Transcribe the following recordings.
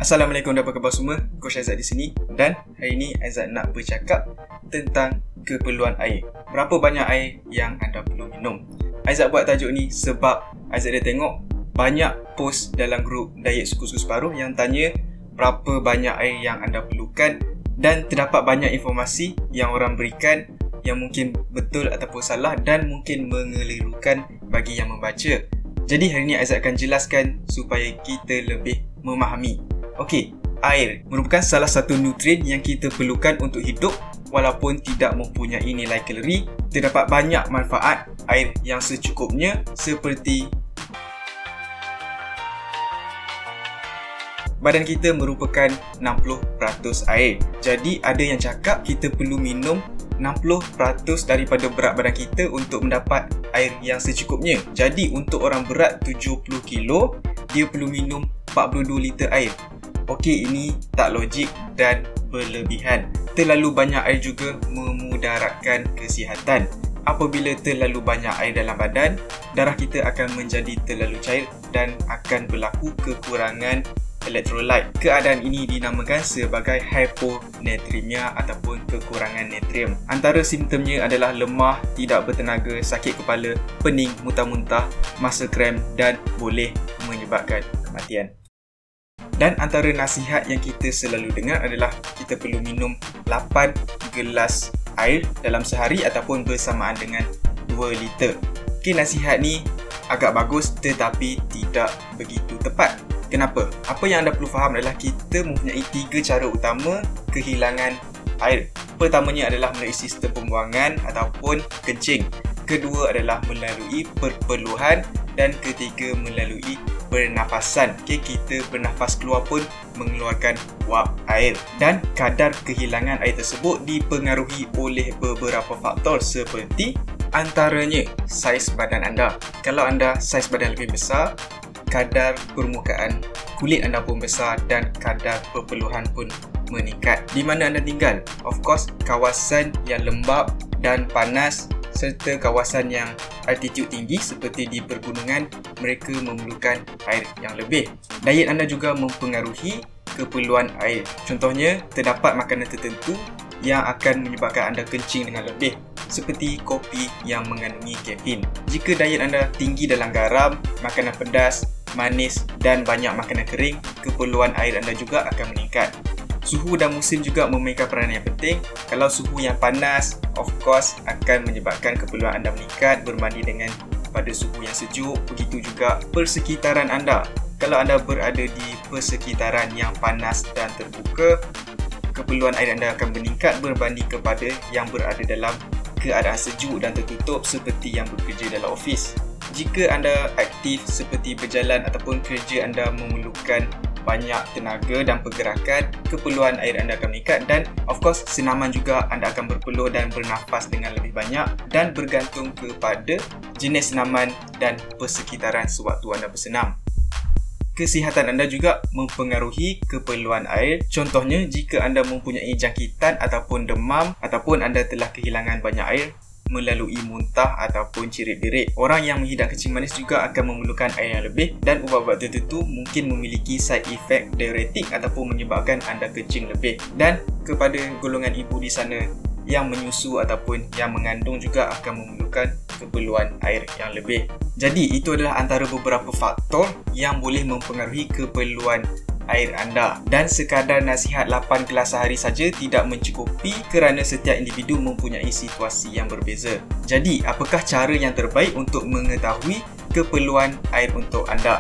Assalamualaikum dan apa khabar semua? Coach Aizat di sini dan hari ini Aizat nak bercakap tentang keperluan air. Berapa banyak air yang anda perlu minum? Aizat buat tajuk ni sebab Aizat dah tengok banyak post dalam grup diet suku-suku separuh yang tanya berapa banyak air yang anda perlukan dan terdapat banyak informasi yang orang berikan yang mungkin betul ataupun salah dan mungkin mengelirukan bagi yang membaca. Jadi hari ini Aizat akan jelaskan supaya kita lebih memahami. Okey, air merupakan salah satu nutrien yang kita perlukan untuk hidup walaupun tidak mempunyai nilai kalori. Terdapat banyak manfaat air yang secukupnya seperti badan kita merupakan 60% air. Jadi ada yang cakap kita perlu minum 60% daripada berat badan kita untuk mendapat air yang secukupnya. Jadi untuk orang berat 70 kilo, dia perlu minum 42 liter air. Okey, ini tak logik dan berlebihan. Terlalu banyak air juga memudaratkan kesihatan. Apabila terlalu banyak air dalam badan, darah kita akan menjadi terlalu cair dan akan berlaku kekurangan elektrolit. Keadaan ini dinamakan sebagai hyponatremia ataupun kekurangan natrium. Antara simptomnya adalah lemah, tidak bertenaga, sakit kepala, pening, muntah-muntah, masa krem dan boleh menyebabkan kematian. Dan antara nasihat yang kita selalu dengar adalah kita perlu minum 8 gelas air dalam sehari ataupun bersamaan dengan 2 liter. Okay, nasihat ni agak bagus tetapi tidak begitu tepat. Kenapa? Apa yang anda perlu faham adalah kita mempunyai 3 cara utama kehilangan air. Pertamanya adalah melalui sistem pembuangan ataupun kencing. Kedua adalah melalui perpeluhan dan ketiga melalui pernafasan. Okay, kita bernafas keluar pun mengeluarkan wap air. Dan kadar kehilangan air tersebut dipengaruhi oleh beberapa faktor seperti antaranya saiz badan anda. Kalau anda saiz badan lebih besar, kadar permukaan kulit anda pun besar dan kadar perpeluhan pun meningkat. Di mana anda tinggal? Of course, kawasan yang lembap dan panas serta kawasan yang altitude tinggi seperti di pergunungan, mereka memerlukan air yang lebih. Diet anda juga mempengaruhi keperluan air. Contohnya, terdapat makanan tertentu yang akan menyebabkan anda kencing dengan lebih seperti kopi yang mengandungi kafein. Jika diet anda tinggi dalam garam, makanan pedas, manis dan banyak makanan kering, keperluan air anda juga akan meningkat. Suhu dan musim juga memainkan peranan yang penting. Kalau suhu yang panas, of course, akan menyebabkan keperluan anda meningkat berbanding dengan pada suhu yang sejuk. Begitu juga persekitaran anda. Kalau anda berada di persekitaran yang panas dan terbuka, keperluan air anda akan meningkat berbanding kepada yang berada dalam keadaan sejuk dan tertutup seperti yang bekerja dalam ofis. Jika anda aktif seperti berjalan ataupun kerja anda memerlukan banyak tenaga dan pergerakan, keperluan air anda akan meningkat dan of course senaman juga anda akan berpeluh dan bernafas dengan lebih banyak dan bergantung kepada jenis senaman dan persekitaran sewaktu anda bersenam. Kesihatan anda juga mempengaruhi keperluan air. Contohnya, jika anda mempunyai jangkitan ataupun demam ataupun anda telah kehilangan banyak air melalui muntah ataupun cirit-berit. Orang yang menghidap kencing manis juga akan memerlukan air yang lebih dan ubat-ubat tertentu mungkin memiliki side effect diuretik ataupun menyebabkan anda kencing lebih. Dan kepada golongan ibu di sana yang menyusu ataupun yang mengandung juga akan memerlukan keperluan air yang lebih. Jadi itu adalah antara beberapa faktor yang boleh mempengaruhi keperluan air anda. Dan sekadar nasihat 8 gelas sehari saja tidak mencukupi kerana setiap individu mempunyai situasi yang berbeza. Jadi, apakah cara yang terbaik untuk mengetahui keperluan air untuk anda?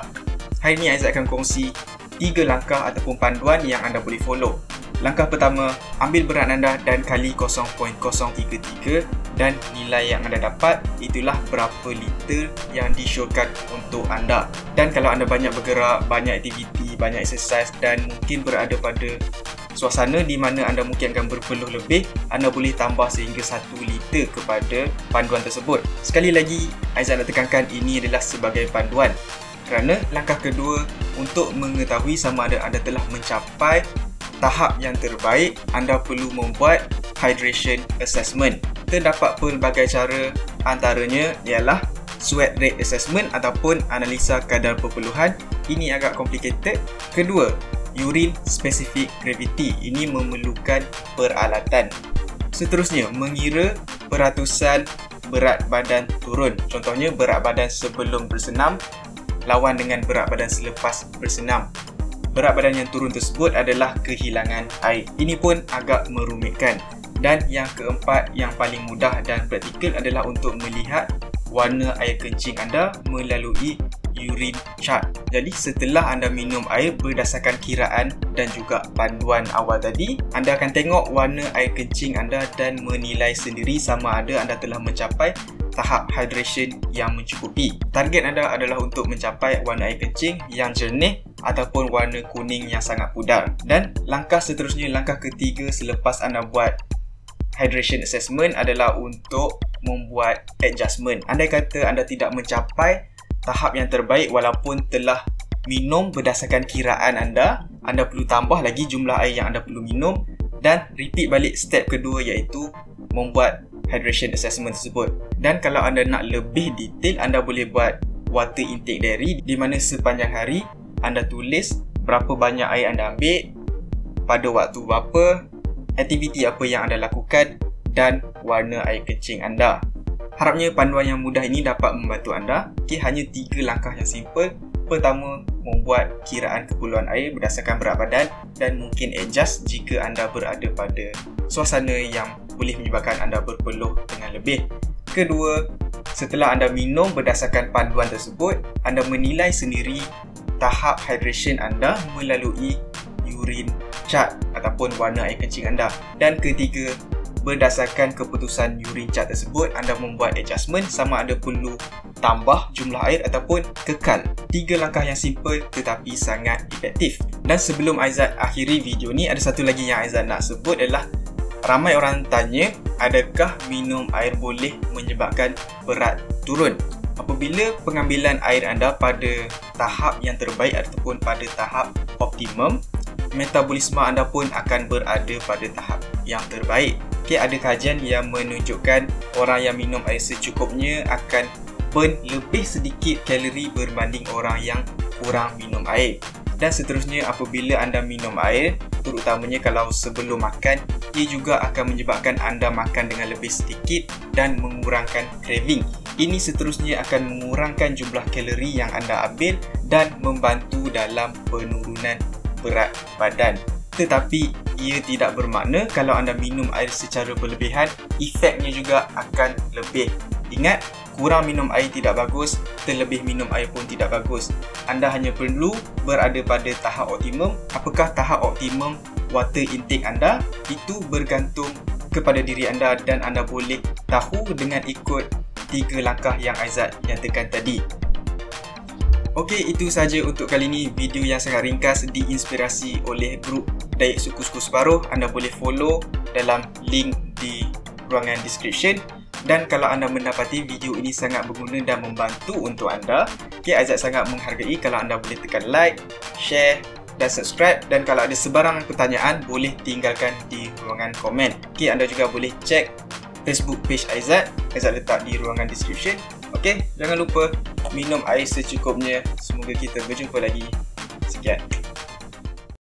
Hari ini Aizat akan kongsi 3 langkah ataupun panduan yang anda boleh follow. Langkah pertama, ambil berat anda dan kali 0.033 dan nilai yang anda dapat itulah berapa liter yang disyorkan untuk anda. Dan kalau anda banyak bergerak, banyak aktiviti, banyak exercise dan mungkin berada pada suasana di mana anda mungkin akan berpeluh lebih, anda boleh tambah sehingga 1 liter kepada panduan tersebut. Sekali lagi, Aizat nak tekankan ini adalah sebagai panduan. Kerana langkah kedua, untuk mengetahui sama ada anda telah mencapai tahap yang terbaik, anda perlu membuat hydration assessment. Terdapat pelbagai cara, antaranya ialah sweat rate assessment ataupun analisa kadar perpeluhan. Ini agak complicated. Kedua, urine specific gravity. Ini memerlukan peralatan. Seterusnya, mengira peratusan berat badan turun. Contohnya, berat badan sebelum bersenam lawan dengan berat badan selepas bersenam. Berat badan yang turun tersebut adalah kehilangan air. Ini pun agak merumitkan. Dan yang keempat, yang paling mudah dan praktikal adalah untuk melihat warna air kencing anda melalui urine chart. Jadi setelah anda minum air berdasarkan kiraan dan juga panduan awal tadi, anda akan tengok warna air kencing anda dan menilai sendiri sama ada anda telah mencapai tahap hydration yang mencukupi. Target anda adalah untuk mencapai warna air kencing yang jernih ataupun warna kuning yang sangat pudar. Dan langkah seterusnya, langkah ketiga selepas anda buat hydration assessment adalah untuk membuat adjustment. Andai kata anda tidak mencapai tahap yang terbaik walaupun telah minum berdasarkan kiraan anda perlu tambah lagi jumlah air yang anda perlu minum dan repeat balik step kedua, iaitu membuat hydration assessment tersebut. Dan kalau anda nak lebih detail, anda boleh buat water intake diary di mana sepanjang hari anda tulis berapa banyak air anda ambil, pada waktu berapa, aktiviti apa yang anda lakukan dan warna air kencing anda. Harapnya panduan yang mudah ini dapat membantu anda. Hanya 3 langkah yang simple. Pertama, membuat kiraan keperluan air berdasarkan berat badan dan mungkin adjust jika anda berada pada suasana yang boleh menyebabkan anda berpeluh dengan lebih. Kedua, setelah anda minum berdasarkan panduan tersebut, anda menilai sendiri tahap hydration anda melalui urine chart ataupun warna air kencing anda. Dan ketiga, berdasarkan keputusan urine chart tersebut, anda membuat adjustment sama ada perlu tambah jumlah air ataupun kekal. 3 langkah yang simple tetapi sangat efektif. Dan sebelum Aizat akhiri video ni, ada satu lagi yang Aizat nak sebut adalah ramai orang tanya, adakah minum air boleh menyebabkan berat turun? Apabila pengambilan air anda pada tahap yang terbaik ataupun pada tahap optimum, metabolisme anda pun akan berada pada tahap yang terbaik. Ada kajian yang menunjukkan orang yang minum air secukupnya akan burn lebih sedikit kalori berbanding orang yang kurang minum air. Dan seterusnya, apabila anda minum air, terutamanya kalau sebelum makan, ia juga akan menyebabkan anda makan dengan lebih sedikit dan mengurangkan craving. Ini seterusnya akan mengurangkan jumlah kalori yang anda ambil dan membantu dalam penurunan berat badan. Tetapi ia tidak bermakna kalau anda minum air secara berlebihan, efeknya juga akan lebih. Ingat, kurang minum air tidak bagus, terlebih minum air pun tidak bagus. Anda hanya perlu berada pada tahap optimum. Apakah tahap optimum water intake anda? Itu bergantung kepada diri anda dan anda boleh tahu dengan ikut 3 langkah yang Aizat nyatakan tadi. Okey, itu saja untuk kali ini. Video yang sangat ringkas diinspirasi oleh grup Diet Suku-Suku Separuh. Anda boleh follow dalam link di ruangan description. Dan kalau anda mendapati video ini sangat berguna dan membantu untuk anda, Aizat sangat menghargai kalau anda boleh tekan like, share dan subscribe. Dan kalau ada sebarang pertanyaan, boleh tinggalkan di ruangan komen. Anda juga boleh cek Facebook page Aizat letak di ruangan description. Okey, jangan lupa minum air secukupnya. Semoga kita berjumpa lagi. Sekian.